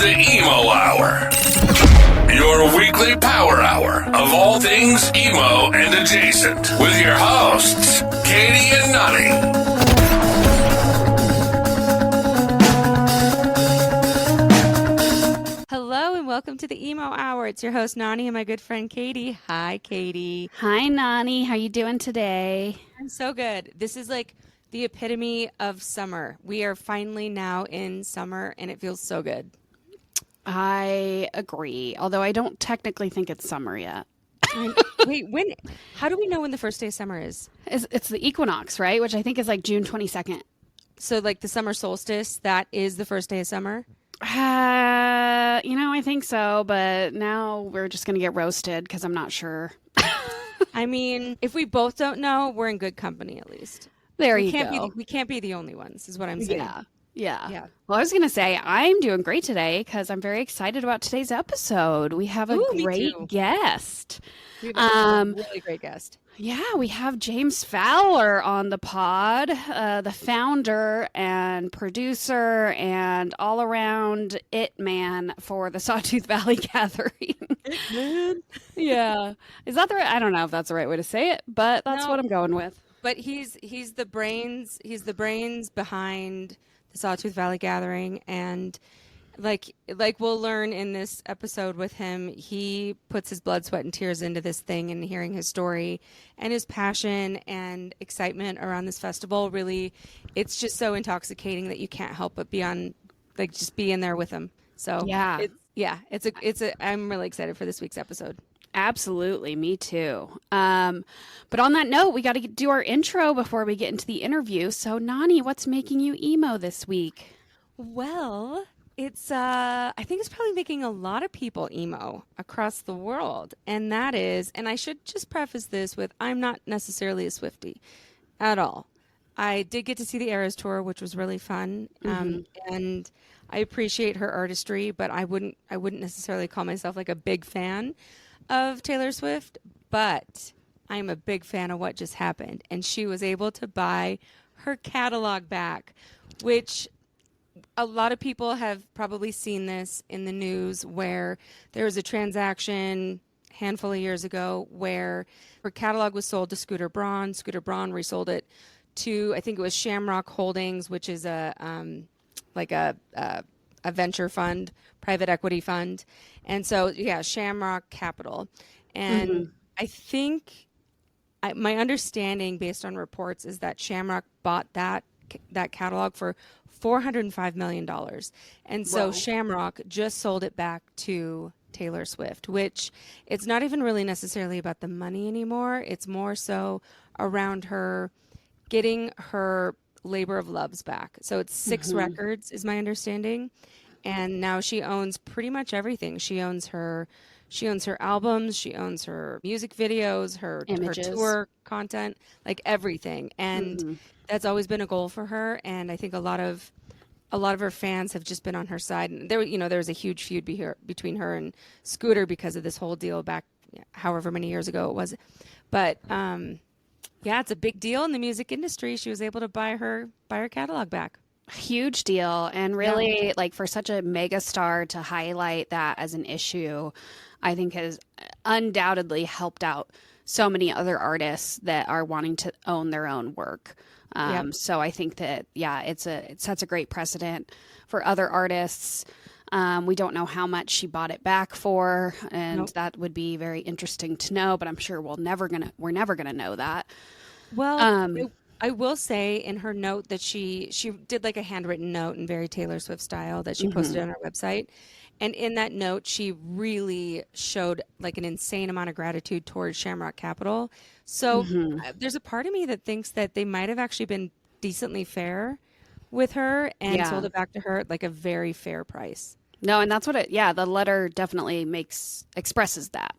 the Emo Hour, your weekly power hour of all things emo and adjacent, with your hosts, Katie and Nani. Hello and welcome to the Emo Hour. It's your host Nani and my good friend Katie. Hi, Katie. Hi, Nani. How you doing today? I'm so good. This is like the epitome of summer. We are finally now in summer and it feels so good. I agree, although I don't technically think it's summer yet. Wait, when? How do we know when the first day of summer is? It's the equinox, right? Which I think is like June 22nd. So like the summer solstice, that is the first day of summer? I think so, but now we're just going to get roasted because I'm not sure. I mean, if we both don't know, we're in good company at least. There we you can't go. We can't be the only ones, is what I'm saying. Yeah. Well, I was going to say I'm doing great today because I'm very excited about today's episode. We have a great guest. We have a really great guest. Yeah, we have James Fowler on the pod, the founder and producer and all-around it man for the Sawtooth Valley Gathering. Yeah. Is that the right? I don't know if that's the right way to say it, but that's what I'm going with. But he's the brains behind the Sawtooth Valley Gathering, and like we'll learn in this episode with him, he puts his blood, sweat, and tears into this thing, and hearing his story and his passion and excitement around this festival, really, it's just so intoxicating that you can't help but be in there with him. So I'm really excited for this week's episode. Absolutely, me too. But on that note, we got to do our intro before we get into the interview. So, Nani, what's making you emo this week? Well, it's I think it's probably making a lot of people emo across the world, and that is, and I should just preface this with, I'm not necessarily a Swiftie at all. I did get to see the Eras tour, which was really fun, and I appreciate her artistry, but I wouldn't necessarily call myself like a big fan of Taylor Swift, but I'm a big fan of what just happened. And she was able to buy her catalog back, which a lot of people have probably seen this in the news, where there was a transaction a handful of years ago where her catalog was sold to Scooter Braun. Scooter Braun resold it to, I think it was Shamrock Holdings, which is a venture fund, private equity fund. And so, Shamrock Capital. And I think my understanding based on reports is that Shamrock bought that catalog for $405 million. And so Shamrock just sold it back to Taylor Swift, which it's not even really necessarily about the money anymore. It's more so around her getting her labor of loves back. So it's 6 records is my understanding. And now she owns pretty much everything. She owns her albums, she owns her music videos, her tour content, like everything. And that's always been a goal for her. And I think a lot of her fans have just been on her side. And there was a huge feud between her and Scooter because of this whole deal back however many years ago it was. But it's a big deal in the music industry. She was able to buy her catalog back. Huge deal. And really, like, for such a mega star to highlight that as an issue, I think has undoubtedly helped out so many other artists that are wanting to own their own work. So I think that, it sets a great precedent for other artists. We don't know how much she bought it back for, and that would be very interesting to know, but I'm sure we're never gonna know that. Well, I will say in her note that she did like a handwritten note in very Taylor Swift style that she posted on her website. And in that note, she really showed like an insane amount of gratitude towards Shamrock Capital. So there's a part of me that thinks that they might have actually been decently fair with her and sold it back to her at like a very fair price. No, and that's what the letter definitely expresses that.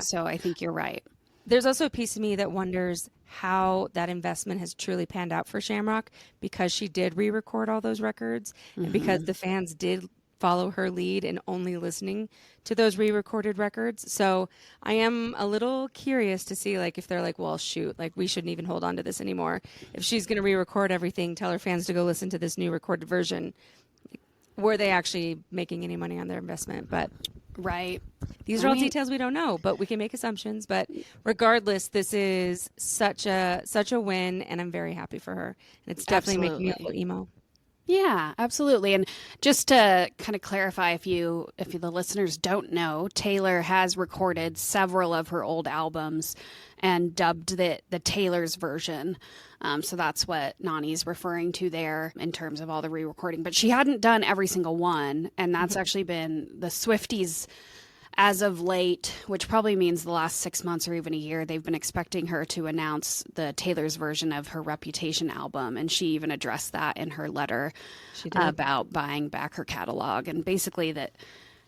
So I think you're right. There's also a piece of me that wonders how that investment has truly panned out for Shamrock, because she did re-record all those records and because the fans did follow her lead in only listening to those re-recorded records. So I am a little curious to see, like, if they're like, well, shoot, like, we shouldn't even hold on to this anymore. If she's going to re-record everything, tell her fans to go listen to this new recorded version. were they actually making any money on their investment? But Right. these are all details we don't know, but we can make assumptions. But regardless, this is such a win, and I'm very happy for her. And it's definitely making me a little emo. Yeah, absolutely. And just to kind of clarify, if the listeners don't know, Taylor has recorded several of her old albums and dubbed the Taylor's version. So that's what Nani's referring to there in terms of all the re-recording. But she hadn't done every single one, and that's actually been the Swifties. As of late, which probably means the last 6 months or even a year, they've been expecting her to announce the Taylor's version of her Reputation album. And she even addressed that in her letter about buying back her catalog. And basically that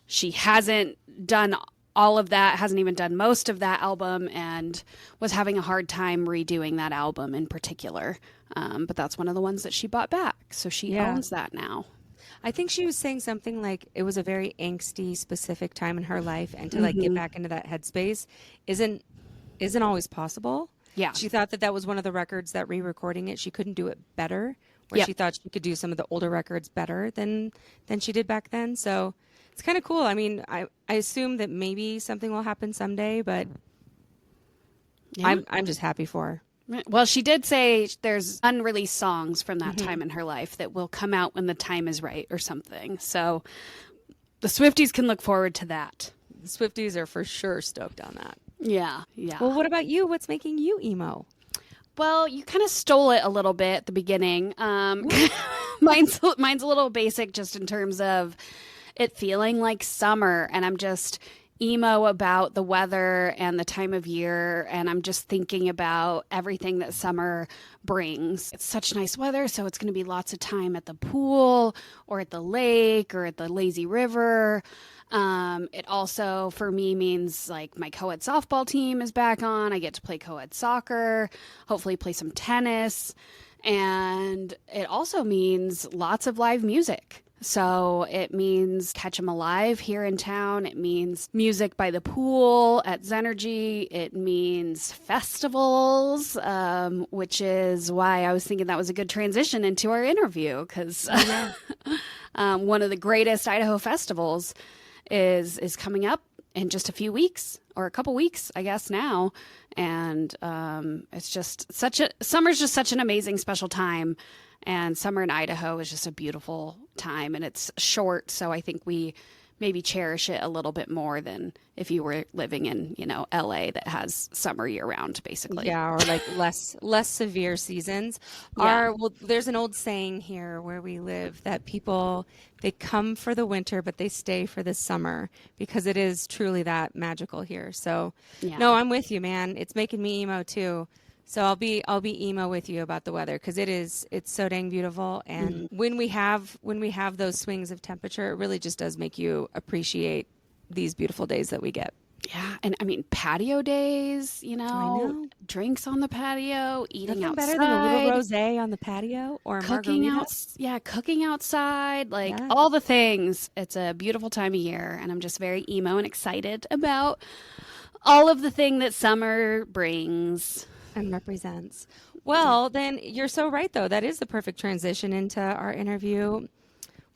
she hasn't done all of that, hasn't even done most of that album, and was having a hard time redoing that album in particular. But that's one of the ones that she bought back. So she owns that now. I think she was saying something like it was a very angsty, specific time in her life, and to like get back into that headspace isn't always possible. Yeah. She thought that was one of the records that re-recording it, she couldn't do it better, where she thought she could do some of the older records better than she did back then. So it's kind of cool. I mean, I assume that maybe something will happen someday, but I'm just happy for her. Well, she did say there's unreleased songs from that time in her life that will come out when the time is right or something. So the Swifties can look forward to that. The Swifties are for sure stoked on that. Yeah, yeah. Well, what about you? What's making you emo? Well, you kind of stole it a little bit at the beginning. Mine's a little basic just in terms of it feeling like summer, and I'm just emo about the weather and the time of year, and I'm just thinking about everything that summer brings. It's such nice weather, so it's going to be lots of time at the pool or at the lake or at the lazy river. It also, for me, means like my co-ed softball team is back on. I get to play co-ed soccer, hopefully play some tennis, and it also means lots of live music. So it means Catch 'em Alive here in town. It means music by the pool at Zenergy. It means festivals, which is why I was thinking that was a good transition into our interview, because one of the greatest Idaho festivals is coming up in just a few weeks, or a couple weeks, I guess now. And it's just summer's just such an amazing, special time. And summer in Idaho is just a beautiful time, and it's short, so I think we maybe cherish it a little bit more than if you were living in, LA that has summer year round, basically. Yeah, or like less severe seasons. Yeah. Well, there's an old saying here where we live that people, they come for the winter, but they stay for the summer, because it is truly that magical here. So, no, I'm with you, man. It's making me emo too. So I'll be emo with you about the weather, because it's so dang beautiful, and when we have those swings of temperature, it really just does make you appreciate these beautiful days that we get. Yeah, and I mean patio days, I know. drinks on the patio, eating Nothing outside, better than a little rosé on the patio or a cooking margarita. cooking outside, all the things. It's a beautiful time of year, and I'm just very emo and excited about all of the thing that summer brings. And represents. Well, then you're so right, though. That is the perfect transition into our interview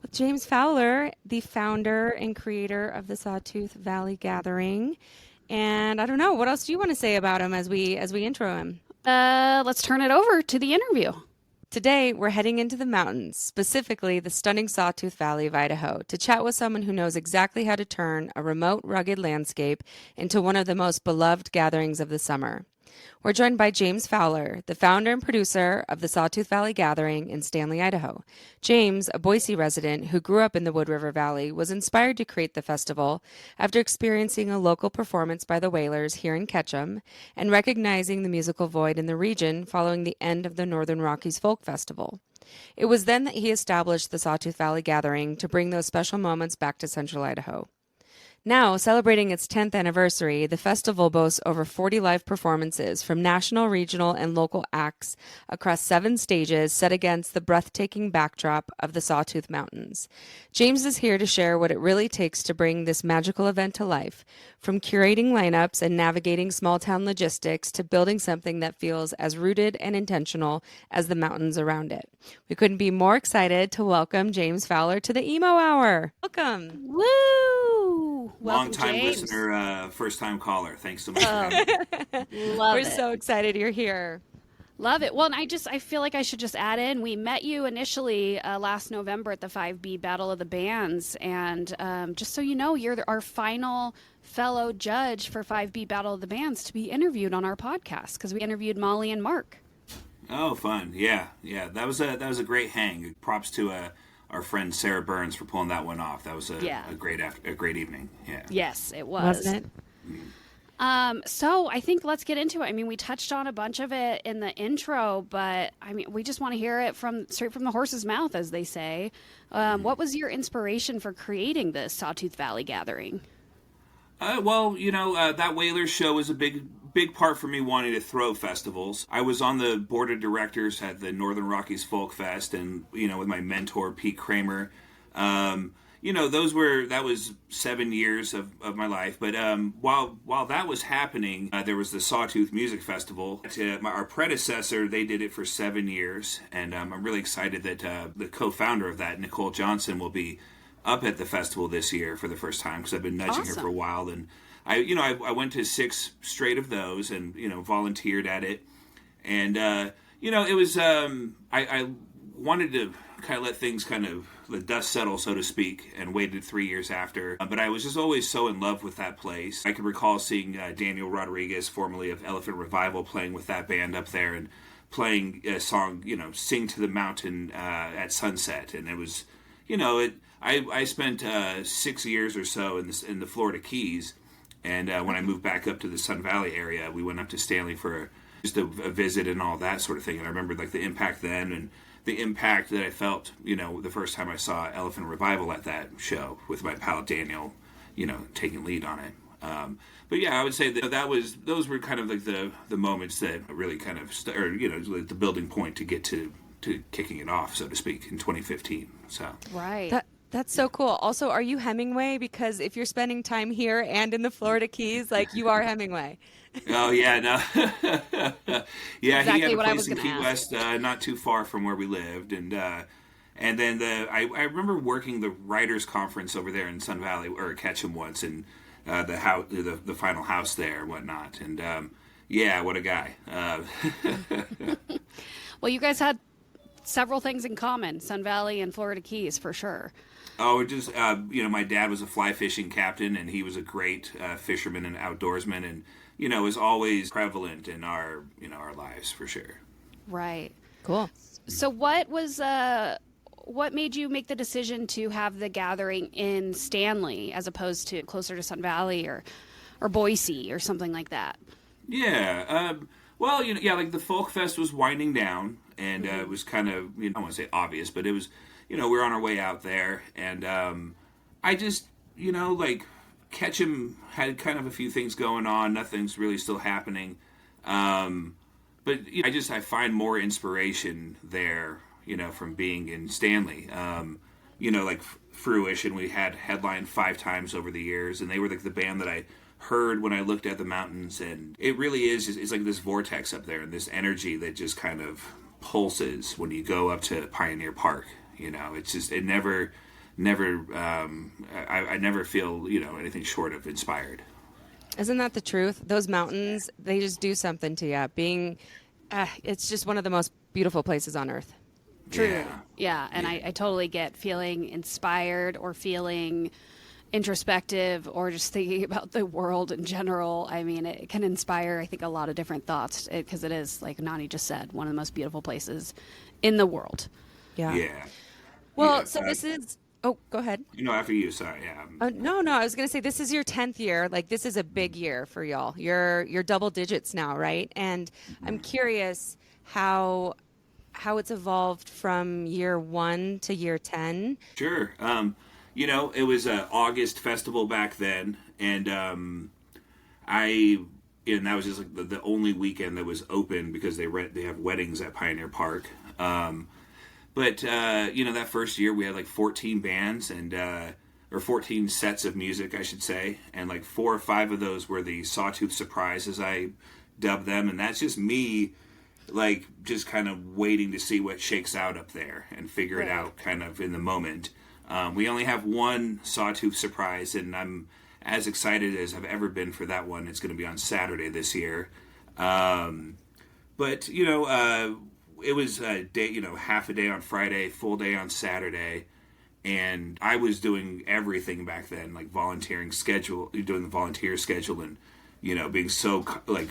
with James Fowler, the founder and creator of the Sawtooth Valley Gathering. And I don't know, what else do you want to say about him as we intro him? Let's turn it over to the interview. Today, we're heading into the mountains, specifically the stunning Sawtooth Valley of Idaho, to chat with someone who knows exactly how to turn a remote, rugged landscape into one of the most beloved gatherings of the summer. We're joined by James Fowler, the founder and producer of the Sawtooth Valley Gathering in Stanley, Idaho. James, a Boise resident who grew up in the Wood River Valley, was inspired to create the festival after experiencing a local performance by the Whalers here in Ketchum and recognizing the musical void in the region following the end of the Northern Rockies Folk Festival. It was then that he established the Sawtooth Valley Gathering to bring those special moments back to central Idaho. Now, celebrating its 10th anniversary, the festival boasts over 40 live performances from national, regional, and local acts across 7 stages set against the breathtaking backdrop of the Sawtooth Mountains. James is here to share what it really takes to bring this magical event to life, from curating lineups and navigating small-town logistics to building something that feels as rooted and intentional as the mountains around it. We couldn't be more excited to welcome James Fowler to the Emo Hour. Welcome. Woo! Welcome, Long-time James. listener, first-time caller. Thanks so much for having me. Love We're it. so excited you're here. Love it. Well, and I feel like I should just add in, we met you initially last November at the 5B Battle of the Bands. And just so you know, you're our final fellow judge for 5B Battle of the Bands to be interviewed on our podcast, because we interviewed Molly and Mark. Oh, fun. Yeah. That was a great hang. Props to our friend Sarah Burns for pulling that one off. That was a great evening. Yeah. Yes, it was. Wasn't it? So I think let's get into it. I mean, we touched on a bunch of it in the intro, but I mean, we just want to hear it straight from the horse's mouth, as they say. What was your inspiration for creating this Sawtooth Valley Gathering? That Whalers show was a big part for me wanting to throw festivals. I was on the board of directors at the Northern Rockies Folk Fest, and with my mentor Pete Kramer. That was 7 years of my life. But while that was happening, there was the Sawtooth Music Festival. Our predecessor, they did it for 7 years, and I'm really excited that the co-founder of that, Nicole Johnson, will be up at the festival this year for the first time, because I've been nudging her for a while. And I went to 6 straight of those, and volunteered at it. And it was I wanted to kind of let things the dust settle, so to speak, and waited 3 years after. But I was just always so in love with that place. I can recall seeing Daniel Rodriguez, formerly of Elephant Revival, playing with that band up there and playing a song, Sing to the Mountain at sunset. And it was, I spent 6 years or so in the Florida Keys. And when I moved back up to the Sun Valley area, we went up to Stanley for just a visit and all that sort of thing. And I remember the impact then, and the impact that I felt, the first time I saw Elephant Revival at that show with my pal Daniel, taking lead on it. But yeah, I would say that those were kind of like the moments that really kind of, like the building point to get to kicking it off, so to speak, in 2015. So Right. That's so cool. Also, are you Hemingway? Because if you're spending time here and in the Florida Keys, you are Hemingway. Oh, yeah, no. Yeah, Exactly he had a what I was place in gonna Key ask. West, not too far from where we lived. And then I remember working the writers' conference over there in Sun Valley, or Ketchum once, and the final house there and whatnot. And yeah, what a guy. Well, you guys had several things in common, Sun Valley and Florida Keys, for sure. Oh, just my dad was a fly fishing captain, and he was a great fisherman and outdoorsman, and is always prevalent in our lives for sure. Right. Cool. So what made you make the decision to have the gathering in Stanley as opposed to closer to Sun Valley or Boise or something like that? Yeah. Like the Folk Fest was winding down, and it was kind of, I don't want to say obvious, but it was, we were on our way out there, and I just, Ketchum had kind of a few things going on. Nothing's really still happening. But I find more inspiration there, from being in Stanley. Fruition, we had headlined 5 times over the years, and they were like the band that I heard when I looked at the mountains. And it really is, it's like this vortex up there, and this energy that just kind of pulses when you go up to Pioneer Park. It's just, it never, I never feel, anything short of inspired. Isn't that the truth? Those mountains, they just do something to you. It's just one of the most beautiful places on earth. True. Yeah, and I totally get feeling inspired or feeling introspective or just thinking about the world in general. I mean, it can inspire, I think, a lot of different thoughts, because it is, like Nani just said, one of the most beautiful places in the world. Yeah. Yeah. Well, Yeah, so this is... Oh, go ahead. After you, sorry. Yeah. No, I was going to say, this is your 10th year. This is a big year for y'all. You're double digits now, right? And I'm curious how it's evolved from year 1 to year 10. Sure. it was a August festival back then, and and that was just like the only weekend that was open because they have weddings at Pioneer Park. But that first year we had like 14 bands and or 14 sets of music, I should say, and like 4 or 5 of those were the Sawtooth Surprise, as I dubbed them, and that's just me, like, just kind of waiting to see what shakes out up there and figure it out kind of in the moment. We only have one Sawtooth Surprise, and I'm as excited as I've ever been for that one. It's going to be on Saturday this year. But it was a day, half a day on Friday, full day on Saturday. And I was doing everything back then, like doing the volunteer schedule and, being so, like,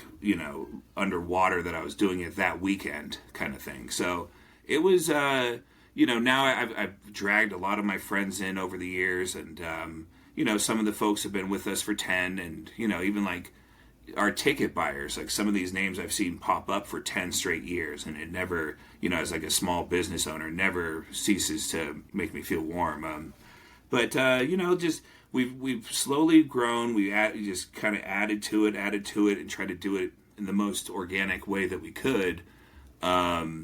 underwater that I was doing it that weekend kind of thing. So it was, now I've dragged a lot of my friends in over the years, and, some of the folks have been with us for 10, and, even like our ticket buyers, like some of these names I've seen pop up for 10 straight years, and it never, as like a small business owner, never ceases to make me feel warm. But just we've slowly grown. We just kind of added to it, and tried to do it in the most organic way that we could. After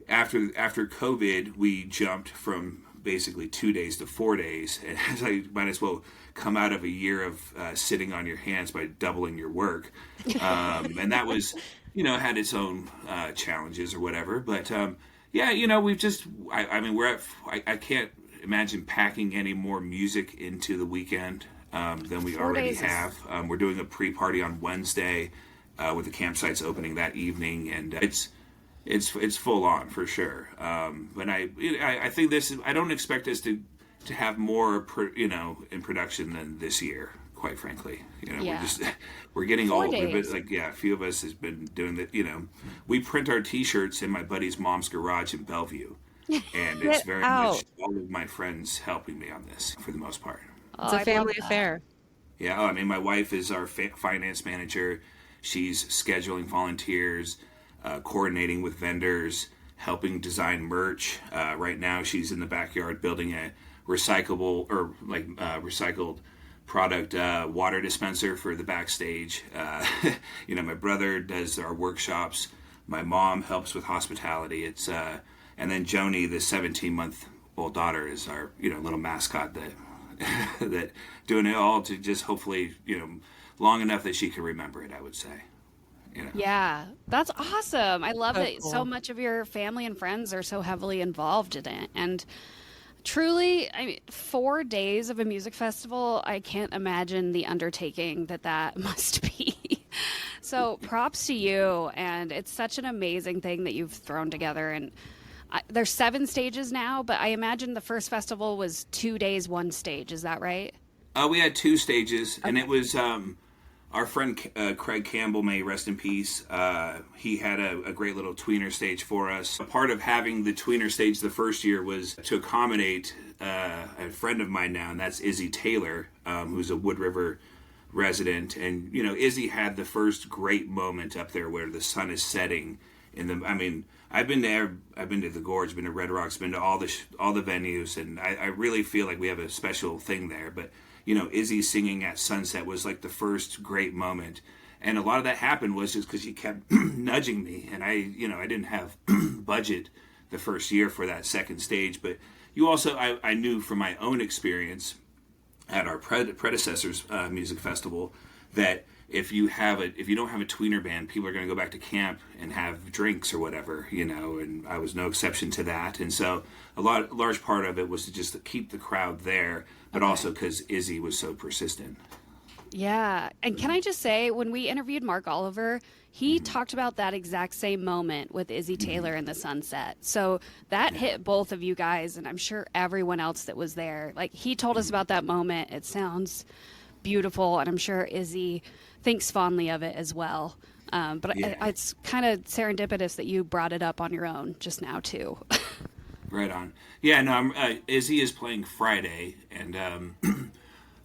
COVID, we jumped from basically 2 days to 4 days, and I might as well come out of a year of sitting on your hands by doubling your work. And that was, had its own challenges or whatever. But we've just, I can't imagine packing any more music into the weekend than we already have. We're doing a pre-party on Wednesday with the campsites opening that evening, and it's full on for sure. But I think I don't expect us to have more, in production than this year, quite frankly. We're getting 4 old. days. A few of us has been doing that. We print our T-shirts in my buddy's mom's garage in Bellevue, and it's very much all of my friends helping me on this for the most part. It's a family affair. Yeah, my wife is our finance manager. She's scheduling volunteers, coordinating with vendors, helping design merch. Right now, she's in the backyard building a recycled product water dispenser for the backstage. My brother does our workshops. My mom helps with hospitality. It's and then Joni, the 17-month-old daughter, is our little mascot that doing it all to just hopefully long enough that she can remember it, I would say. Yeah, that's awesome. I love that cool. so much of your family and friends are so heavily involved in it. And truly, 4 days of a music festival, I can't imagine the undertaking that must be. So props to you. And it's such an amazing thing that you've thrown together. And there's 7 stages now, but I imagine the first festival was 2 days, 1 stage. Is that right? We had 2 stages, and it was our friend Craig Campbell, may rest in peace. He had a great little tweener stage for us. A part of having the tweener stage the first year was to accommodate a friend of mine now, and that's Izzy Taylor, who's a Wood River resident. And Izzy had the first great moment up there where the sun is setting. I've been there. I've been to the Gorge, been to Red Rocks, been to all the venues, and I really feel like we have a special thing there. But Izzy singing at sunset was like the first great moment. And a lot of that happened was just because she kept nudging me. And I didn't have budget the first year for that second stage. But I knew from my own experience at our predecessor's music festival that if you don't have a tweener band, people are going to go back to camp and have drinks or whatever, and I was no exception to that. And so large part of it was to just keep the crowd there, but also because Izzy was so persistent. Yeah. And can I just say, when we interviewed Mark Oliver, he talked about that exact same moment with Izzy Taylor and the sunset. So that hit both of you guys, and I'm sure everyone else that was there. Like, he told us about that moment. It sounds beautiful, and I'm sure Izzy thinks fondly of it as well. But it's kind of serendipitous that you brought it up on your own just now, too. Right on. Yeah, no, Izzy is playing Friday, and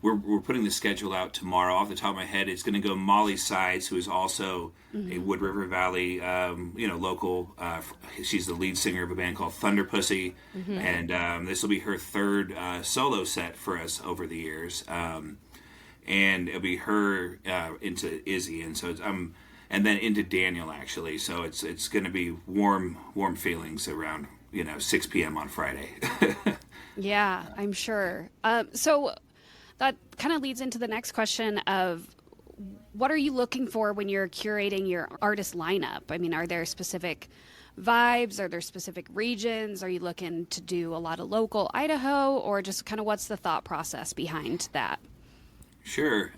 we're putting the schedule out tomorrow. Off the top of my head, it's going to go Molly Sides, who is also a Wood River Valley, local. She's the lead singer of a band called Thunder Pussy, and this will be her third solo set for us over the years. And it'll be her into Izzy, and so and then into Daniel actually. So it's going to be warm feelings around 6 p.m. on Friday. Yeah, I'm sure. So that kind of leads into the next question of what are you looking for when you're curating your artist lineup? I mean, are there specific vibes? Are there specific regions? Are you looking to do a lot of local Idaho, or just kind of what's the thought process behind that? Sure.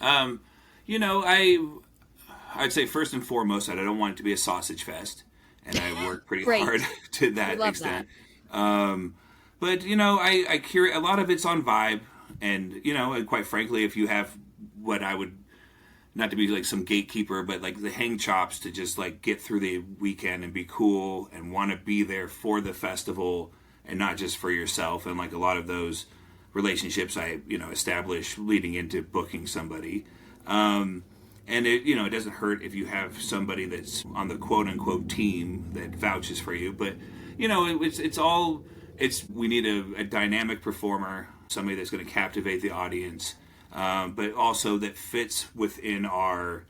I'd say first and foremost that I don't want it to be a sausage fest, and I work pretty hard to that extent. But I curate a lot of it's on vibe, and quite frankly, if you have what I would, not to be like some gatekeeper, but like the hang chops to just like get through the weekend and be cool and want to be there for the festival and not just for yourself, and like a lot of those relationships I establish leading into booking somebody, and it doesn't hurt if you have somebody that's on the quote unquote team that vouches for you, but we need a dynamic performer, somebody that's going to captivate the audience, but also that fits within our,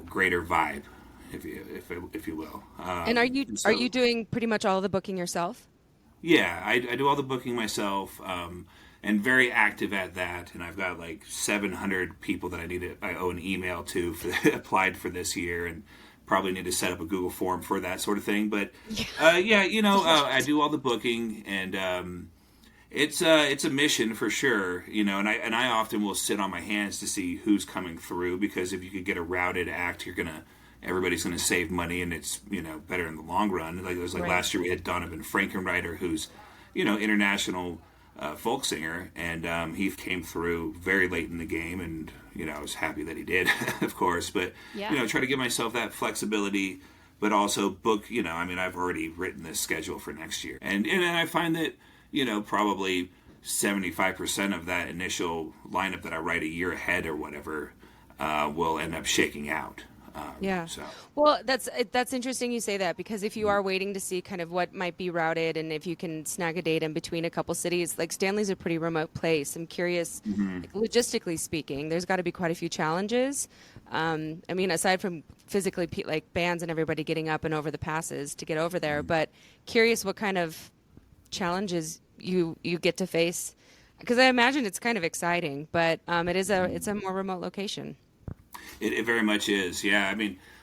greater vibe, if you will. And are you doing pretty much all the booking yourself? Yeah, I do all the booking myself, and very active at that. And I've got like 700 people that I owe an email to applied for this year, and probably need to set up a Google form for that sort of thing. But I do all the booking, and it's a mission for sure. And I often will sit on my hands to see who's coming through, because if you could get a routed act, everybody's gonna save money, and it's better in the long run. Like it was last year we had Donovan Frankenreiter, who's international folk singer, and he came through very late in the game, and I was happy that he did, of course. But try to give myself that flexibility, but also book. I've already written this schedule for next year, and I find that probably 75% of that initial lineup that I write a year ahead or whatever will end up shaking out. Well, that's interesting you say that, because if you are waiting to see kind of what might be routed, and if you can snag a date in between a couple cities, like Stanley's a pretty remote place. I'm curious, like, logistically speaking, there's got to be quite a few challenges. Aside from physically like bands and everybody getting up and over the passes to get over there, but curious what kind of challenges you get to face, because I imagine it's kind of exciting, but it's a more remote location. It very much is, yeah.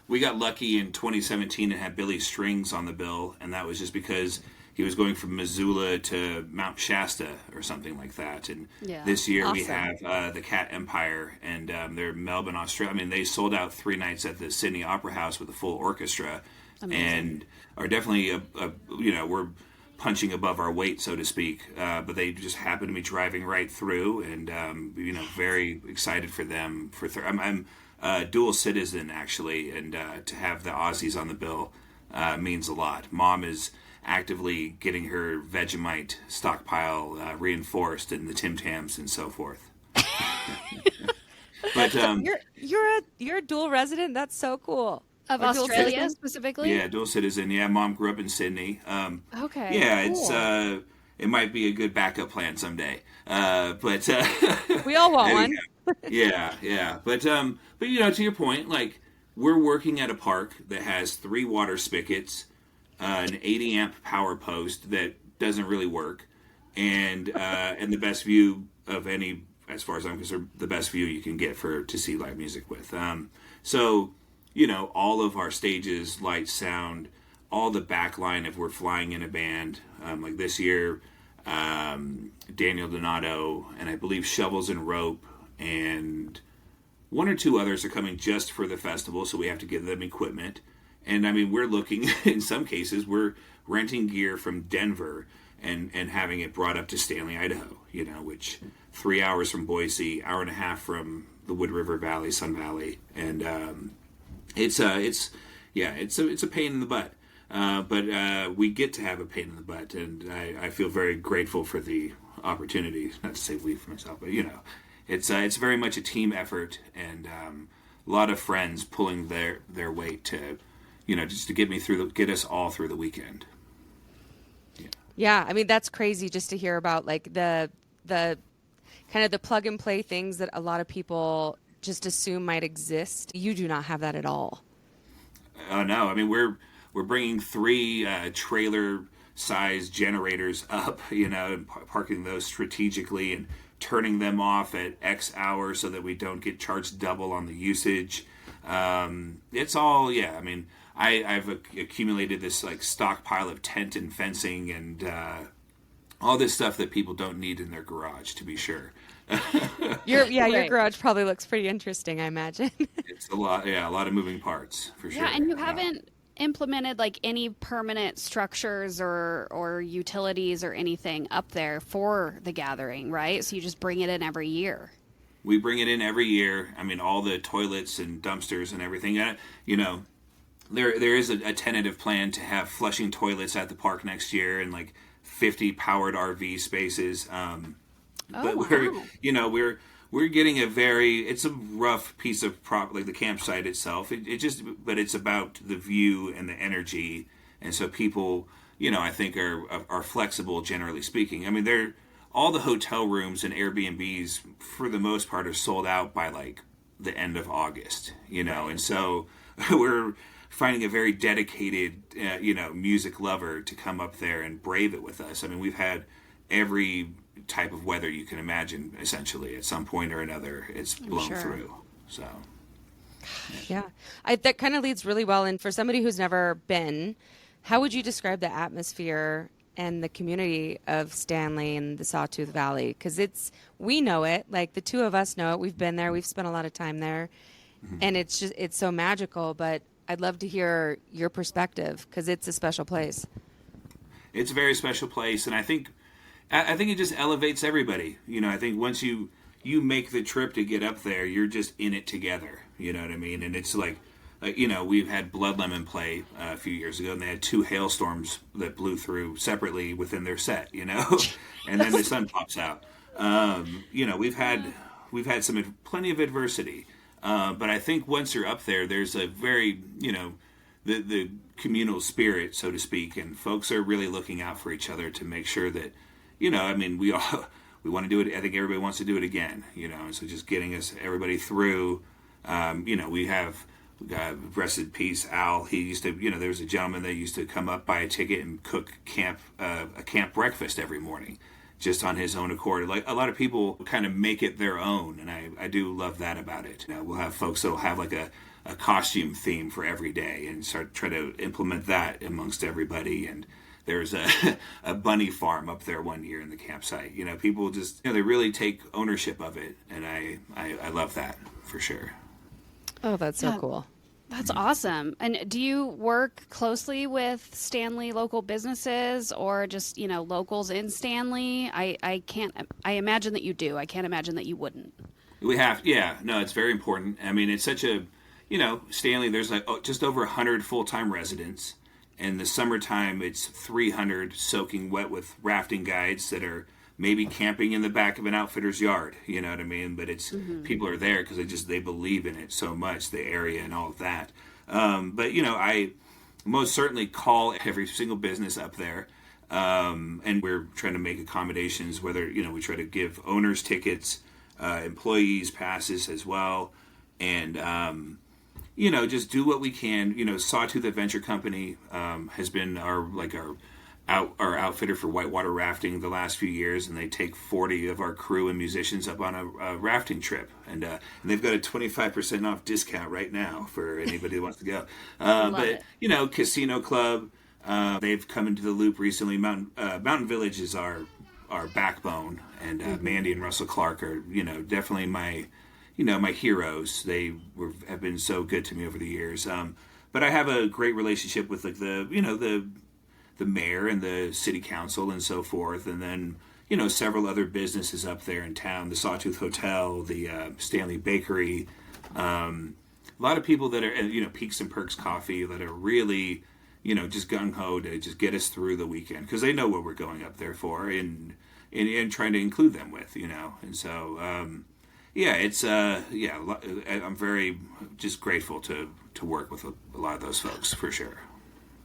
We got lucky in 2017 and had Billy Strings on the bill, and that was just because he was going from Missoula to Mount Shasta or something like that. And this year we have the Cat Empire, and they're Melbourne, Australia. They sold out 3 nights at the Sydney Opera House with a full orchestra. Amazing. And are definitely we're punching above our weight, so to speak, but they just happen to be driving right through, and very excited for them. I'm dual citizen actually, and to have the Aussies on the bill means a lot. Mom is actively getting her Vegemite stockpile reinforced, and the Tim Tams and so forth. But you're a dual resident. That's so cool. Of Australia specifically? Yeah, dual citizen. Yeah, Mom grew up in Sydney. Okay. Yeah, cool. It's it might be a good backup plan someday. But we all want one. Yeah. But to your point, like, we're working at a park that has 3 water spigots, an 80 amp power post that doesn't really work, and the best view of any, as far as I'm concerned, the best view you can get to see live music with. So all of our stages, light, sound, all the backline if we're flying in a band. Like this year, Daniel Donato and I believe Shovels and Rope and 1 or 2 others are coming just for the festival, so we have to give them equipment. And we're looking, in some cases, we're renting gear from Denver and having it brought up to Stanley, Idaho, which 3 hours from Boise, hour and a half from the Wood River Valley, Sun Valley, and it's a pain in the butt, but we get to have a pain in the butt, and I feel very grateful for the opportunity. Not to say we for myself, but it's very much a team effort, and a lot of friends pulling their weight to, just to get us all through the weekend. Yeah, I mean, that's crazy just to hear about like the kind of the plug and play things that a lot of people just assume might exist. You do not have that at all. Oh no, I mean we're bringing 3 trailer size generators up, and parking those strategically and turning them off at X hours so that we don't get charged double on the usage. It's all, I mean, I've accumulated this like stockpile of tent and fencing and all this stuff that people don't need in their garage, to be sure. Your garage probably looks pretty interesting, I imagine. It's a lot of moving parts for sure. Yeah, and you haven't implemented like any permanent structures or utilities or anything up there for the gathering, right? So you just bring it in every year. We bring it in every year. I mean, all the toilets and dumpsters and everything. There is a tentative plan to have flushing toilets at the park next year and like 50 powered RV spaces. But we're getting it's a rough piece of like the campsite itself. But it's about the view and the energy. And so people, I think are flexible, generally speaking. I mean, all the hotel rooms and Airbnbs for the most part are sold out by like the end of August, and so we're finding a very dedicated, music lover to come up there and brave it with us. I mean, we've had every type of weather you can imagine, essentially, at some point or another. It's blown through. So, yeah. That kind of leads really well. And for somebody who's never been, how would you describe the atmosphere and the community of Stanley and the Sawtooth Valley? Because we know it, like the two of us know it. We've been there. We've spent a lot of time there. Mm-hmm. And it's so magical. But I'd love to hear your perspective because it's a special place. It's a very special place. And I think it just elevates everybody. I think once you make the trip to get up there, you're just in it together. You know what I mean? And it's like, we've had Blood Lemon play a few years ago, and they had 2 hailstorms that blew through separately within their set, and then the sun pops out. We've had plenty of adversity, but I think once you're up there, there's a very, the communal spirit, so to speak, and folks are really looking out for each other to make sure that, we want to do it. I think everybody wants to do it again, and so just getting everybody through. We have, rest in peace, Al. He used to, there was a gentleman that used to come up, buy a ticket, and cook a camp breakfast every morning, just on his own accord. Like a lot of people kind of make it their own, and I do love that about it. We'll have folks that'll have like a costume theme for every day and try to implement that amongst everybody. And there's a bunny farm up there one year in the campsite. People just, they really take ownership of it, and I love that for sure. Oh, that's so cool. That's awesome. And do you work closely with Stanley local businesses or just, locals in Stanley? I imagine that you do. I can't imagine that you wouldn't. We have, no, it's very important. I mean, it's such a, Stanley, there's like just over 100 full-time residents. In the summertime, it's 300 soaking wet with rafting guides that are maybe camping in the back of an outfitter's yard, you know what I mean? But it's people are there because they believe in it so much, the area and all of that. But I most certainly call every single business up there, and we're trying to make accommodations. Whether we try to give owners tickets, employees passes as well, and just do what we can. Sawtooth Adventure Company has been our outfitter for whitewater rafting the last few years, and they take 40 of our crew and musicians up on a rafting trip, and they've got a 25% off discount right now for anybody who wants to go. But Casino Club, they've come into the loop recently. Mountain Village is our backbone, and Mandy and Russell Clark are definitely my heroes. They have been so good to me over the years. But I have a great relationship with like the mayor and the city council and so forth, and then several other businesses up there in town, the Sawtooth Hotel, the Stanley Bakery, a lot of people that are Peaks and Perks Coffee that are really just gung-ho to just get us through the weekend because they know what we're going up there for, and trying to include them with and so it's I'm very just grateful to work with a lot of those folks for sure.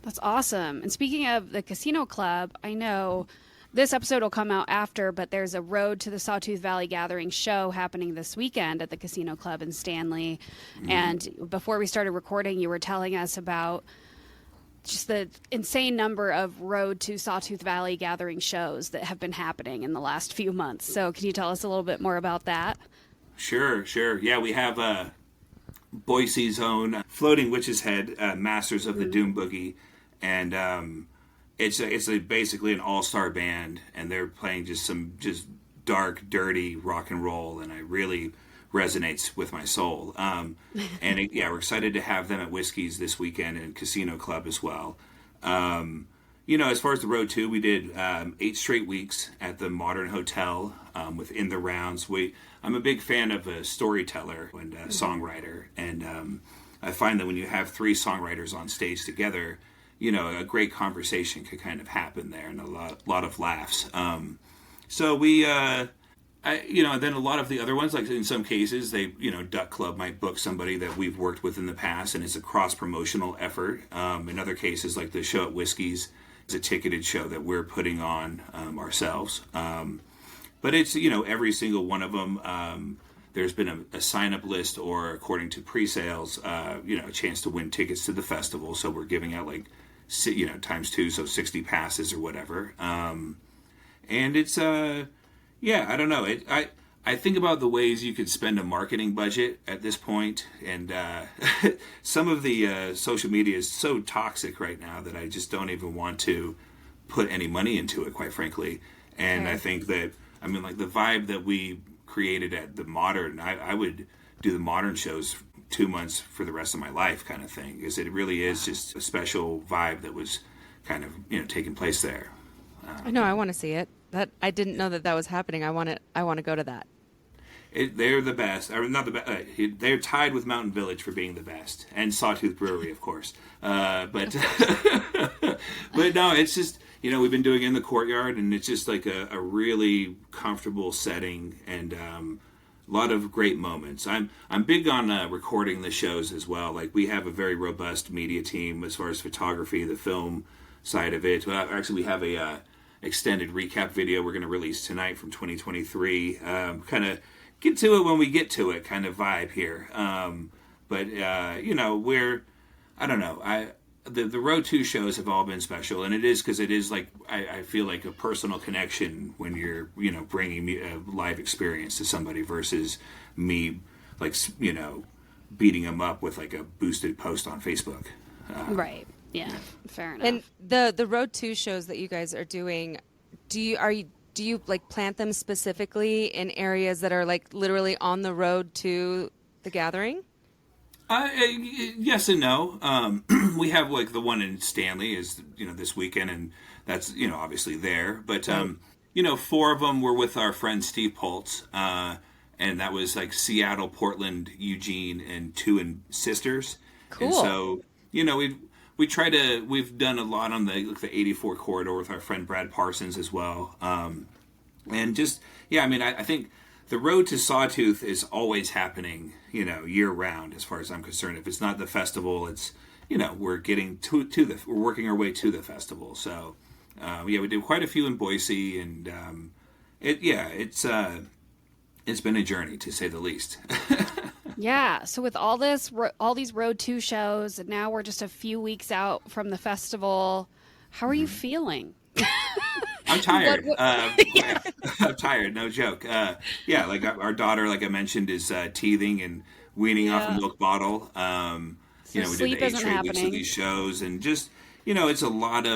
That's awesome. And speaking of the Casino Club, I know this episode will come out after, but there's a Road to the Sawtooth Valley Gathering show happening this weekend at the Casino Club in Stanley. And before we started recording, you were telling us about just the insane number of Road to Sawtooth Valley Gathering shows that have been happening in the last few months. So can you tell us a little bit more about that? Sure. Yeah, we have Boise's own Floating Witch's Head, Masters of the Doom Boogie. And it's basically an all-star band, and they're playing just dark, dirty rock and roll, and it really resonates with my soul. We're excited to have them at Whiskey's this weekend and Casino Club as well. As far as the road too, we did 8 straight weeks at the Modern Hotel within the rounds. I'm a big fan of a storyteller and a songwriter, and I find that when you have 3 songwriters on stage together, a great conversation could kind of happen there and a lot of laughs. Then a lot of the other ones, like in some cases, Duck Club might book somebody that we've worked with in the past, and it's a cross-promotional effort. In other cases, like the show at Whiskey's, it's a ticketed show that we're putting on ourselves. But it's, every single one of them, there's been a sign-up list, or according to pre-sales, a chance to win tickets to the festival. So we're giving out times 2, so 60 passes or whatever. And it's, I don't know. I think about the ways you could spend a marketing budget at this point, and some of the social media is so toxic right now that I just don't even want to put any money into it, quite frankly. And I think that, the vibe that we created at the Modern, I would do the Modern shows 2 months for the rest of my life, kind of thing, because it really is just a special vibe that was kind of taking place there. I know, I want to see it. That I didn't know that was happening. I want to go to that. They're the best. Or not the best. They're tied with Mountain Village for being the best, and Sawtooth Brewery, of course. But no, it's just we've been doing it in the courtyard, and it's just like a really comfortable setting, and a lot of great moments. I'm big on recording the shows as well. Like, we have a very robust media team as far as photography, the film side of it. Actually, we have a extended recap video we're going to release tonight from 2023. Kind of get to it when we get to it kind of vibe here. I don't know. The Road 2 shows have all been special, and it is because it is like, I feel like a personal connection when you're, bringing me a live experience to somebody versus me, beating them up with like a boosted post on Facebook. Right. Yeah, fair enough. And the Road 2 shows that you guys are doing, do you like plant them specifically in areas that are like literally on the road to the gathering? Yes and no. We have like the one in Stanley is this weekend, and that's obviously there. But 4 of them were with our friend Steve Poltz, and that was like Seattle, Portland, Eugene, and 2 in Sisters. Cool. And so we've done a lot on the 84 corridor with our friend Brad Parsons as well. And just, I think the road to Sawtooth is always happening, year round, as far as I'm concerned. If it's not the festival, it's, we're getting we're working our way to the festival. So, we did quite a few in Boise, and, it's been a journey, to say the least. Yeah. So with all these Road 2 shows, and now we're just a few weeks out from the festival, how are you feeling? I'm tired. I'm tired. No joke. Like our daughter, like I mentioned, is teething and weaning off a milk bottle. We did the 8 straight weeks of these shows, and just it's a lot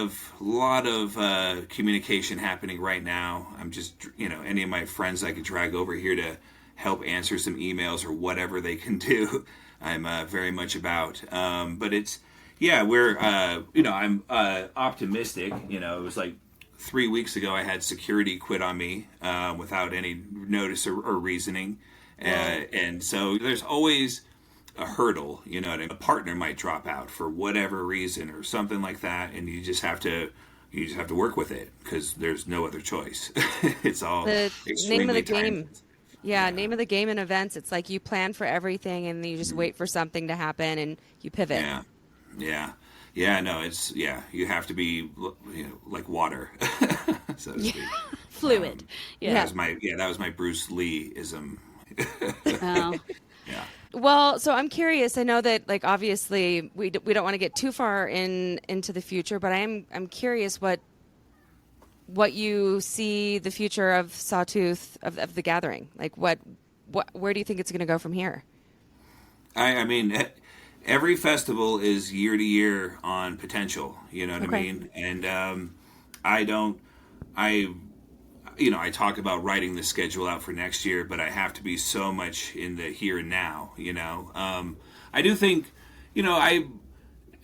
of communication happening right now. I'm just any of my friends I could drag over here to help answer some emails or whatever they can do, I'm very much about. But it's we're I'm optimistic. It was like 3 weeks ago I had security quit on me without any notice or reasoning. And so there's always a hurdle, a partner might drop out for whatever reason or something like that, and you just have to work with it because there's no other choice. It's all the name of the game. Yeah, name of the game in events. It's like you plan for everything and then you just wait for something to happen and you pivot. Yeah. No, you have to be, like water, so to speak. Fluid. That was my Bruce Lee-ism. Oh. Yeah. Well, so I'm curious. I know that, like, obviously we don't want to get too far into the future, but I'm curious what you see the future of Sawtooth of the Gathering. Like, where do you think it's going to go from here? I mean, every festival is year to year on potential. You know what I mean? And I talk about writing the schedule out for next year, but I have to be so much in the here and now. I do think,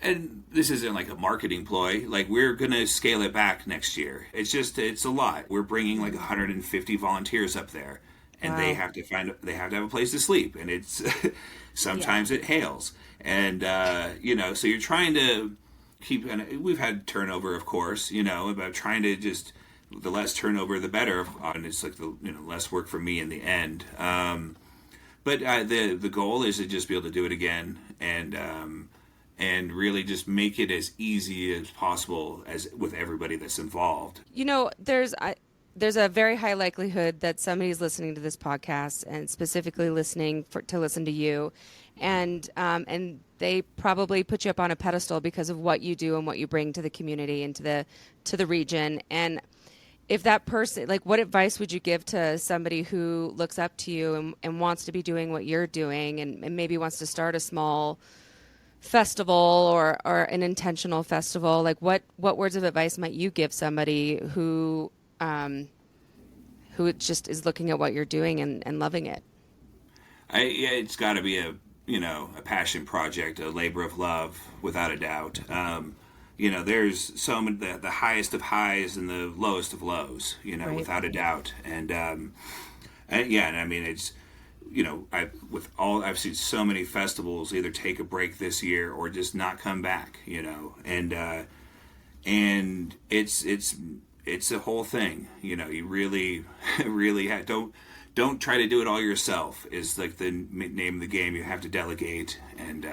and this isn't like a marketing ploy, like we're going to scale it back next year. It's a lot. We're bringing like 150 volunteers up there, and they have to have a place to sleep, and it's sometimes it hails. And, so you're trying to keep, and we've had turnover, of course, about trying to just, the less turnover, the better. And it's like less work for me in the end. But the goal is to just be able to do it again and really just make it as easy as possible as with everybody that's involved. There's a very high likelihood that somebody's listening to this podcast and specifically listening to listen to you, and they probably put you up on a pedestal because of what you do and what you bring to the community and to the region. And if that person, like, what advice would you give to somebody who looks up to you and wants to be doing what you're doing and maybe wants to start a small festival or an intentional festival? Like, what words of advice might you give somebody who just is looking at what you're doing and loving it? It's got to be a passion project, a labor of love, without a doubt. There's so many, the highest of highs and the lowest of lows, Right. without a doubt. And I mean, it's, I've seen so many festivals either take a break this year or just not come back, and it's a whole thing. You really, really don't try to do it all yourself is like the name of the game. You have to delegate. And,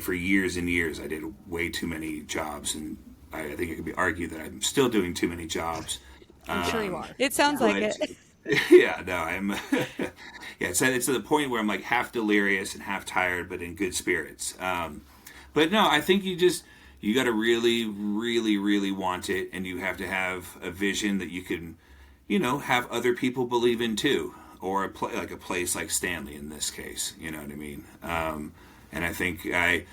for years and years, I did way too many jobs, and I think it could be argued that I'm still doing too many jobs. I'm sure you are. It sounds like it. Yeah, no, I'm. It's to the point where I'm like half delirious and half tired, but in good spirits. But no, I think you got to really, really, really want it, and you have to have a vision that you can, have other people believe in too, or a place like Stanley in this case. You know what I mean? And I think I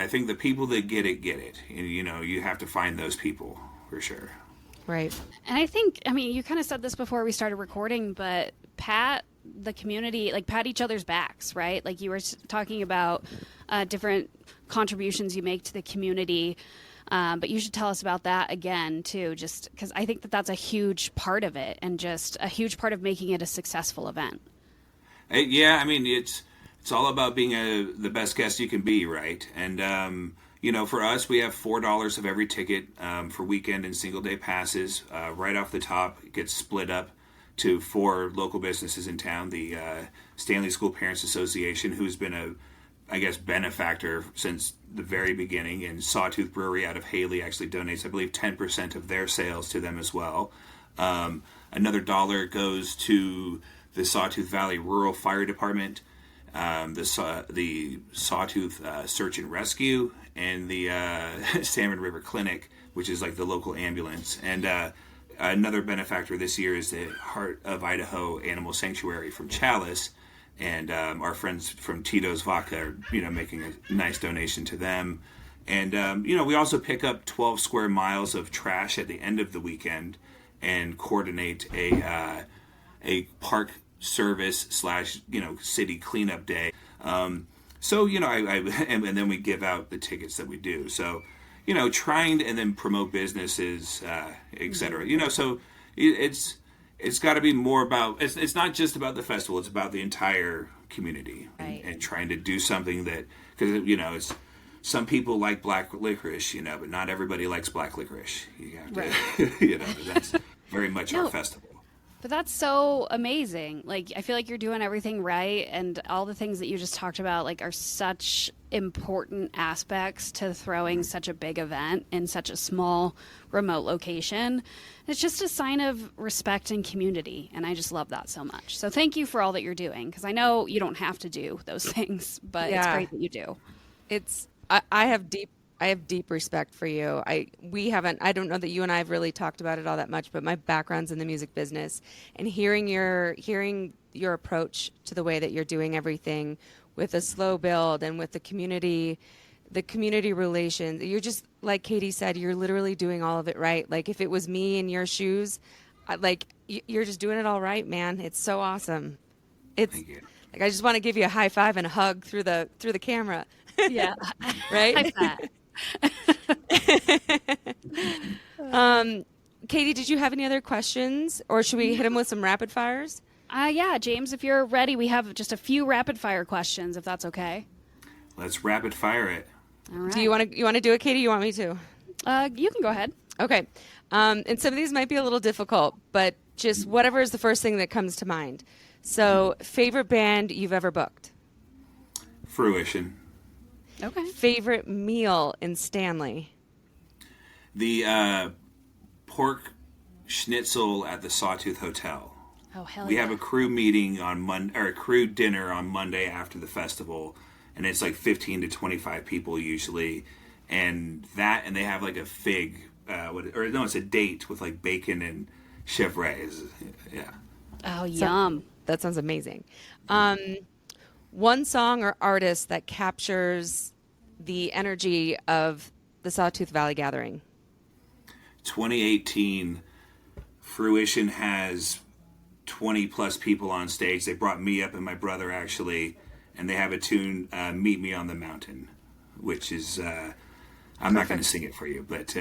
think the people that get it, and you have to find those people for sure. Right. And I think, you kind of said this before we started recording, but pat the community, like pat each other's backs, right? Like you were talking about different contributions you make to the community. But you should tell us about that again, too, just because I think that's a huge part of it and just a huge part of making it a successful event. It's all about being the best guest you can be, right? And, for us, we have $4 of every ticket for weekend and single day passes. Right off the top, it gets split up to 4 local businesses in town. The Stanley School Parents Association, who's been benefactor since the very beginning, and Sawtooth Brewery out of Haley actually donates, I believe, 10% of their sales to them as well. Another dollar goes to the Sawtooth Valley Rural Fire Department, the Sawtooth Search and Rescue, and the Salmon River Clinic, which is like the local ambulance. And another benefactor this year is the Heart of Idaho Animal Sanctuary from Chalice. And our friends from Tito's Vodka are, making a nice donation to them. And, we also pick up 12 square miles of trash at the end of the weekend and coordinate a park service / city cleanup day. And then we give out the tickets that we do. So, trying to, and then promote businesses, et cetera. So it's got to be more about, it's not just about the festival, it's about the entire community. Right. And trying to do something that, because, it's, some people like black licorice, but not everybody likes black licorice. You have to, right. That's very much our festival. But that's so amazing. Like, I feel like you're doing everything right, and all the things that you just talked about, like, are such important aspects to throwing such a big event in such a small, remote location. It's just a sign of respect and community, and I just love that so much. So thank you for all that you're doing, because I know you don't have to do those things, but it's Yeah. great that you do. I have deep respect for you. I don't know that you and I have really talked about it all that much, but my background's in the music business, and hearing your approach to the way that you're doing everything with a slow build and with the community relations. You're just, like Katie said, you're literally doing all of it right. Like, if it was me in your shoes, you're just doing it all right, man. It's so awesome. It's Thank you. like, I just want to give you a high five and a hug through the camera. Yeah. Right? Katie, did you have any other questions, or should we hit them with some rapid fires? Yeah, James, if you're ready, we have just a few rapid fire questions, if that's okay. Let's rapid fire it. All right. Do you want to do it, Katie? You want me to? You can go ahead. Okay. And some of these might be a little difficult, but just whatever is the first thing that comes to mind. So, favorite band you've ever booked? Fruition. Okay. Favorite meal in Stanley? The pork schnitzel at the Sawtooth Hotel. Oh, hell We yeah. have a crew meeting on Monday, or a crew dinner on Monday after the festival, and it's like 15 to 25 people usually, and they have like a fig, it's a date with like bacon and chevre. Yeah. Oh, yum. That sounds amazing. One song or artist that captures the energy of the Sawtooth Valley Gathering? 2018, Fruition has 20 plus people on stage. They brought me up and my brother actually, and they have a tune, Meet Me on the Mountain, which is, I'm not going to sing it for you, but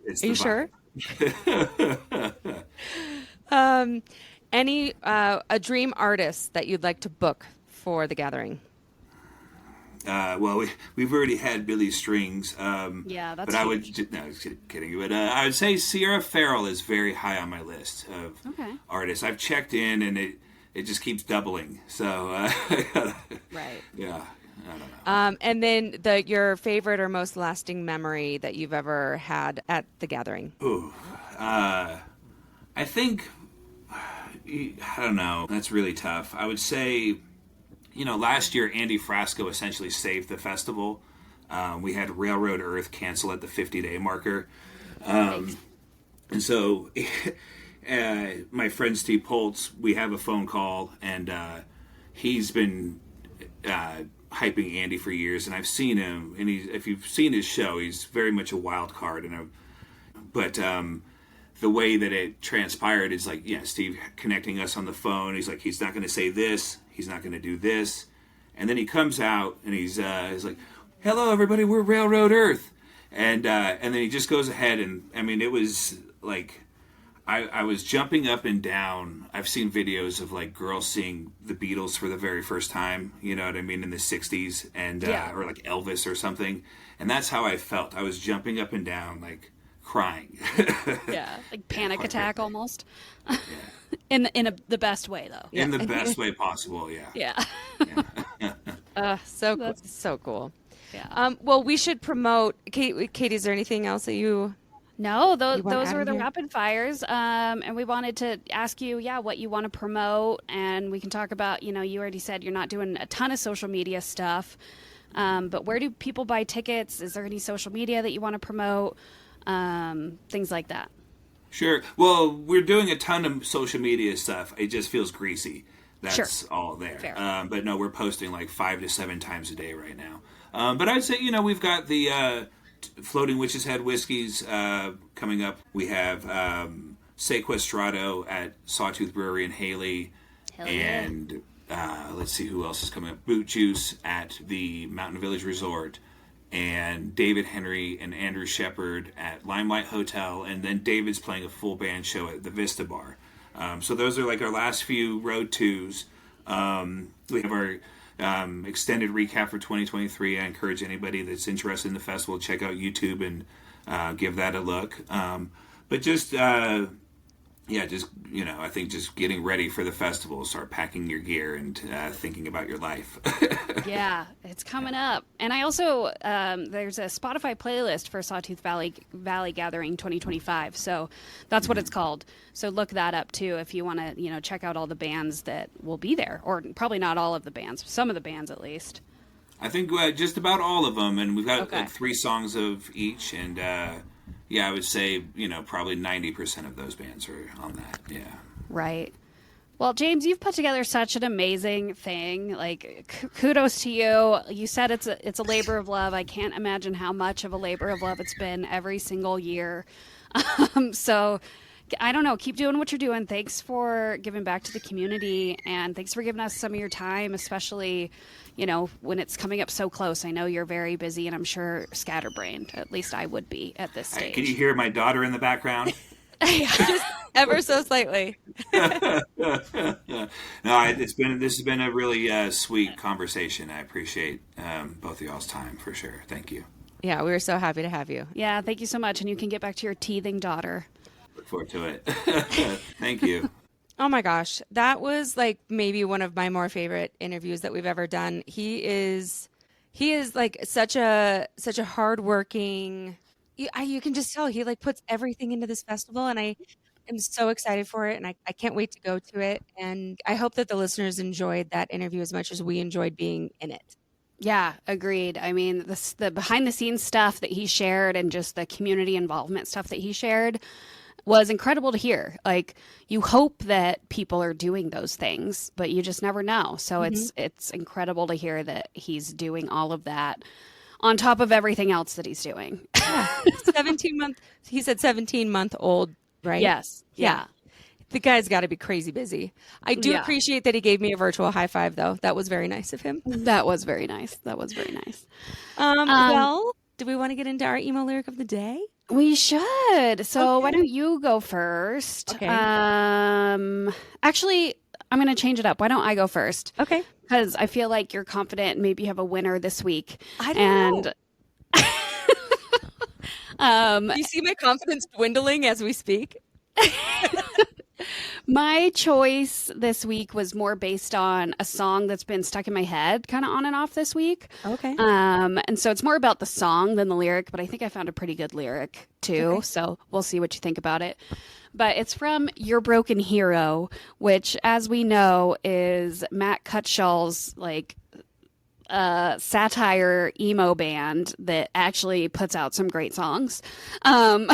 it's Are you sure? Any a dream artist that you'd like to book for the gathering? Well, we've already had Billy Strings. Yeah, that's but I huge. would, no, just kidding. But I would say Sierra Farrell is very high on my list of artists. I've checked in, and it just keeps doubling. So, Right. Yeah, I don't know. And then your favorite or most lasting memory that you've ever had at the gathering? Ooh, I think, I don't know. That's really tough. I would say, last year Andy Frasco essentially saved the festival. We had Railroad Earth cancel at the 50-day marker. And so my friend Steve Poltz, we have a phone call, and he's been hyping Andy for years, and I've seen him, and if you've seen his show, he's very much a wild card. But the way that it transpired is like, Steve connecting us on the phone. He's like, he's not going to say this. He's not going to do this. And then he comes out and he's like, hello, everybody. We're Railroad Earth. And then he just goes ahead. And I mean, it was like, I was jumping up and down. I've seen videos of like girls seeing the Beatles for the very first time, you know what I mean, in the 60s, and or like Elvis or something. And that's how I felt. I was jumping up and down, like, crying. Yeah, like panic attack almost. Yeah. In the best way though. In the best way possible, yeah. So cool. Yeah. Well, we should promote. Katie, is there anything else that you? No, those You wanna add were in the here? rapid fires. And we wanted to ask you, what you want to promote, and we can talk about, you already said you're not doing a ton of social media stuff, but where do people buy tickets? Is there any social media that you want to promote? Things like that. Sure. Well, we're doing a ton of social media stuff. It just feels greasy. That's all there. Fair. But no, we're posting like 5 to 7 times a day right now. But I'd say, we've got the Floating Witch's Head whiskeys coming up. We have Sequestrado at Sawtooth Brewery in Haley. Hell yeah. And let's see who else is coming up. Boot Juice at the Mountain Village Resort. And David Henry and Andrew Shepard at Limelight Hotel, and then David's playing a full band show at the Vista Bar. So those are like our last few road twos. We have our extended recap for 2023. I encourage anybody that's interested in the festival to check out YouTube and give that a look. But just yeah, just, I think just getting ready for the festival, start packing your gear and thinking about your life. Yeah, it's coming up. And I also, there's a Spotify playlist for Sawtooth Valley Gathering 2025. So that's what it's called. So look that up too if you want to, check out all the bands that will be there. Or probably not all of the bands, some of the bands at least. I think just about all of them. And we've got Okay. like 3 songs of each. And yeah, I would say, probably 90% of those bands are on that. Yeah. Right. Well, James, you've put together such an amazing thing. Like, kudos to you. You said it's a labor of love. I can't imagine how much of a labor of love it's been every single year. So, I don't know. Keep doing what you're doing. Thanks for giving back to the community, and thanks for giving us some of your time, especially, when it's coming up so close. I know you're very busy, and I'm sure scatterbrained. At least I would be at this stage. Can you hear my daughter in the background? Just ever so slightly. No, this has been a really sweet conversation. I appreciate both of y'all's time for sure. Thank you. Yeah, we were so happy to have you. Yeah, thank you so much, and you can get back to your teething daughter. Look forward to it. Thank you. Oh my gosh, that was like maybe one of my more favorite interviews that we've ever done. He is like such a hardworking. You can just tell he like puts everything into this festival, and I am so excited for it, and I can't wait to go to it. And I hope that the listeners enjoyed that interview as much as we enjoyed being in it. Yeah, agreed. I mean, the behind the scenes stuff that he shared and just the community involvement stuff that he shared was incredible to hear. Like, you hope that people are doing those things, but you just never know. So it's incredible to hear that he's doing all of that on top of everything else that he's doing. 17-month. He said 17-month-old, right? Yes. Yeah. The guy's got to be crazy busy. I do appreciate that he gave me a virtual high five, though. That was very nice of him. That was very nice. Well, do we want to get into our emo lyric of the day? We should. So why don't you go first? Okay. Actually, I'm going to change it up. Why don't I go first? Okay. Because I feel like you're confident and maybe you have a winner this week. I don't know. You see my confidence dwindling as we speak? My choice this week was more based on a song that's been stuck in my head kind of on and off this week. Okay. And so it's more about the song than the lyric, but I think I found a pretty good lyric too. Okay. So we'll see what you think about it. But it's from Your Broken Hero, which, as we know, is Matt Cutshall's like satire emo band that actually puts out some great songs. And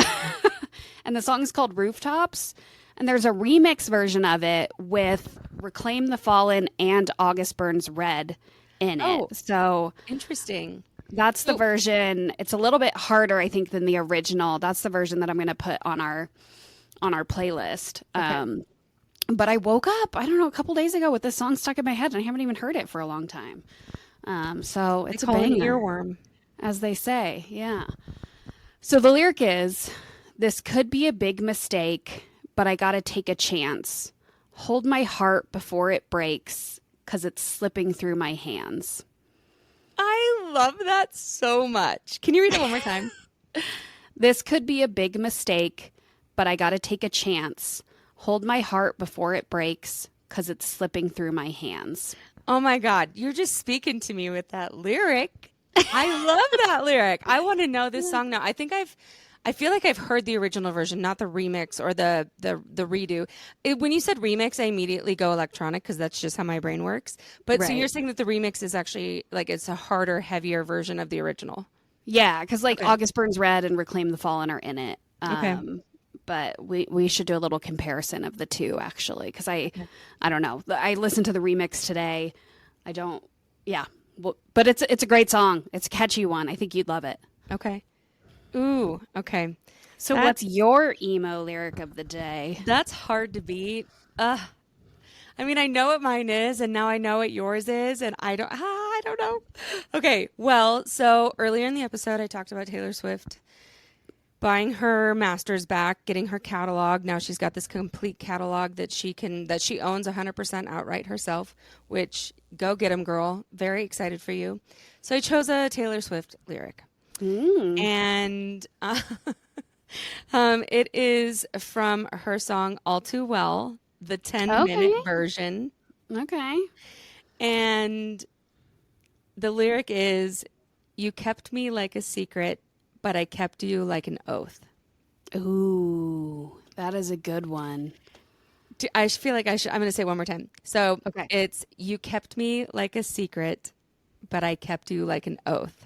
the song is called Rooftops. And there's a remix version of it with Reclaim the Fallen and August Burns Red in it. So interesting. That's the version. It's a little bit harder, I think, than the original. That's the version that I'm going to put on our playlist. Okay. But I woke up, I don't know, a couple days ago with this song stuck in my head, and I haven't even heard it for a long time. So it's a banger, earworm, as they say. Yeah. So the lyric is, "This could be a big mistake, but I gotta take a chance. Hold my heart before it breaks, 'cause it's slipping through my hands." I love that so much. Can you read it one more time? "This could be a big mistake, but I gotta take a chance. Hold my heart before it breaks, 'cause it's slipping through my hands." Oh my God, you're just speaking to me with that lyric. I love that lyric. I want to know this song now. I feel like I've heard the original version, not the remix or the redo. When you said remix, I immediately go electronic because that's just how my brain works. But so Right. you're saying that the remix is actually like it's a harder, heavier version of the original. Yeah, because like August Burns Red and Reclaim the Fallen are in it. Okay. But we should do a little comparison of the two, actually, because I don't know. I listened to the remix today. But it's a great song. It's a catchy one. I think you'd love it. Okay. Ooh, okay. So what's your emo lyric of the day? That's hard to beat. I mean, I know what mine is, and now I know what yours is, and I don't know. Okay, well, so earlier in the episode, I talked about Taylor Swift buying her masters back, getting her catalog. Now she's got this complete catalog that she owns 100% outright herself, which go get 'em, girl. Very excited for you. So I chose a Taylor Swift lyric. And It is from her song All Too Well, the 10-minute version. Okay. And the lyric is, "You kept me like a secret, but I kept you like an oath." Ooh, that is a good one. I feel like I'm going to say it one more time. So Okay. it's, "You kept me like a secret, but I kept you like an oath."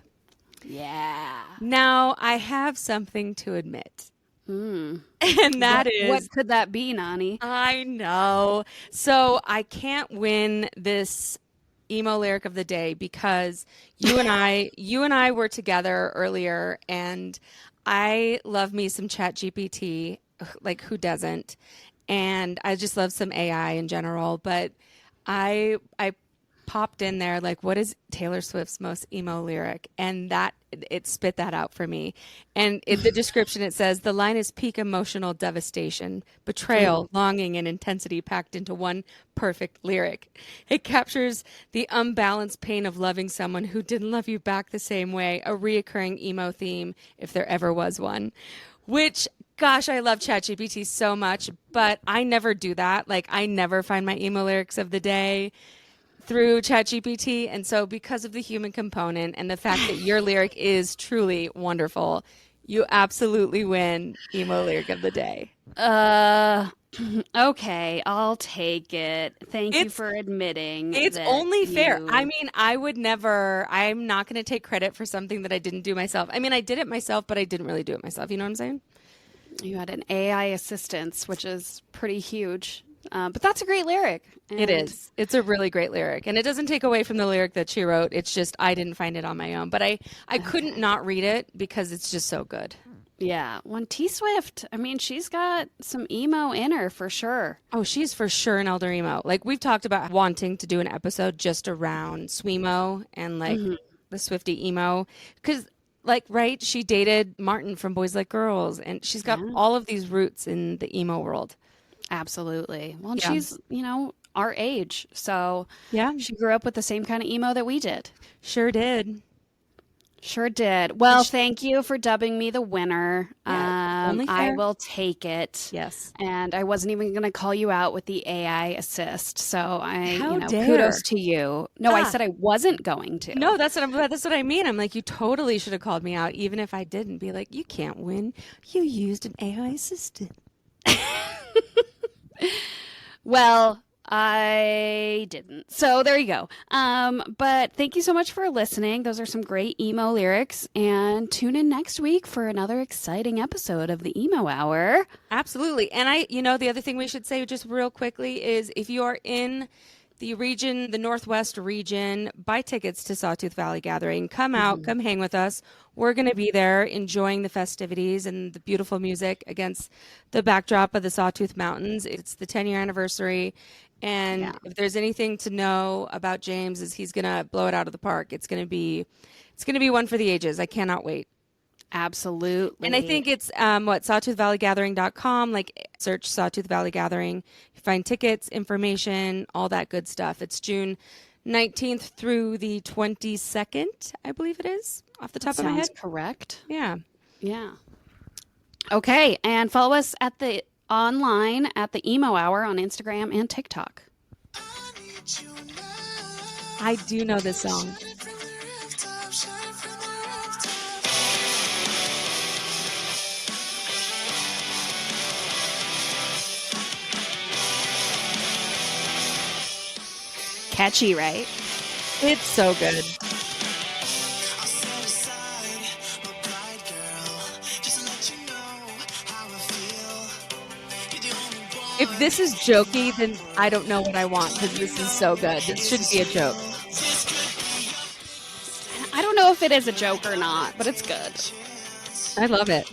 Yeah. Now, I have something to admit. And that is... What could that be, Nani? I know. So I can't win this emo lyric of the day because you and I were together earlier, and I love me some Chat GPT. Like, who doesn't? And I just love some AI in general, but I popped in there like, what is Taylor Swift's most emo lyric? And that it spit that out for me. And in the description it says, "The line is peak emotional devastation, betrayal, longing, and intensity packed into one perfect lyric. It captures the unbalanced pain of loving someone who didn't love you back the same way, a reoccurring emo theme if there ever was one." Which, gosh, I love ChatGPT so much, but I never do that. Like, I never find my emo lyrics of the day through ChatGPT. And so because of the human component and the fact that your lyric is truly wonderful, you absolutely win emo lyric of the day. Okay, I'll take it. Thank you for admitting. It's that only fair. you- I mean, I'm not going to take credit for something that I didn't do myself. I mean, I did it myself, but I didn't really do it myself. You know what I'm saying? You had an AI assistance, which is pretty huge. But that's a great lyric. It is. It's a really great lyric. And it doesn't take away from the lyric that she wrote. It's just I didn't find it on my own. But I couldn't not read it because it's just so good. Yeah. When T Swift, I mean, she's got some emo in her for sure. Oh, she's for sure an elder emo. Like, we've talked about wanting to do an episode just around Swemo and like the Swiftie emo. Because, like, right, she dated Martin from Boys Like Girls. And she's got all of these roots in the emo world. Absolutely. Well, and she's, our age. So Yeah. she grew up with the same kind of emo that we did. Sure did. Sure did. Well, thank you for dubbing me the winner. Yeah, only I fair. will take it. Yes. And I wasn't even going to call you out with the AI assist. So How dare. kudos to you. No, I Ah. said I wasn't going to. No, that's what I mean. I'm like, you totally should have called me out, even if I didn't. Be like, you can't win. You used an AI assistant. Well, I didn't. So there you go. But thank you so much for listening. Those are some great emo lyrics. And tune in next week for another exciting episode of the Emo Hour. Absolutely. And the other thing we should say just real quickly is if you are in the region, the Northwest region, buy tickets to Sawtooth Valley Gathering. Come out, come hang with us. We're going to be there enjoying the festivities and the beautiful music against the backdrop of the Sawtooth Mountains. It's the 10-year anniversary. And if there's anything to know about James is he's going to blow it out of the park. It's going to be one for the ages. I cannot wait. Absolutely. And I think it's sawtoothvalleygathering.com, like search Sawtooth Valley Gathering. You find tickets, information, all that good stuff. It's June 19th through the 22nd, I believe it is, off the top of my head. Sounds correct. Yeah. Yeah. Okay, and follow us online at the Emo Hour on Instagram and TikTok. I do know this song. Catchy, right? It's so good. If this is jokey, then I don't know what I want because this is so good. This shouldn't be a joke. I don't know if it is a joke or not, but it's good. I love it.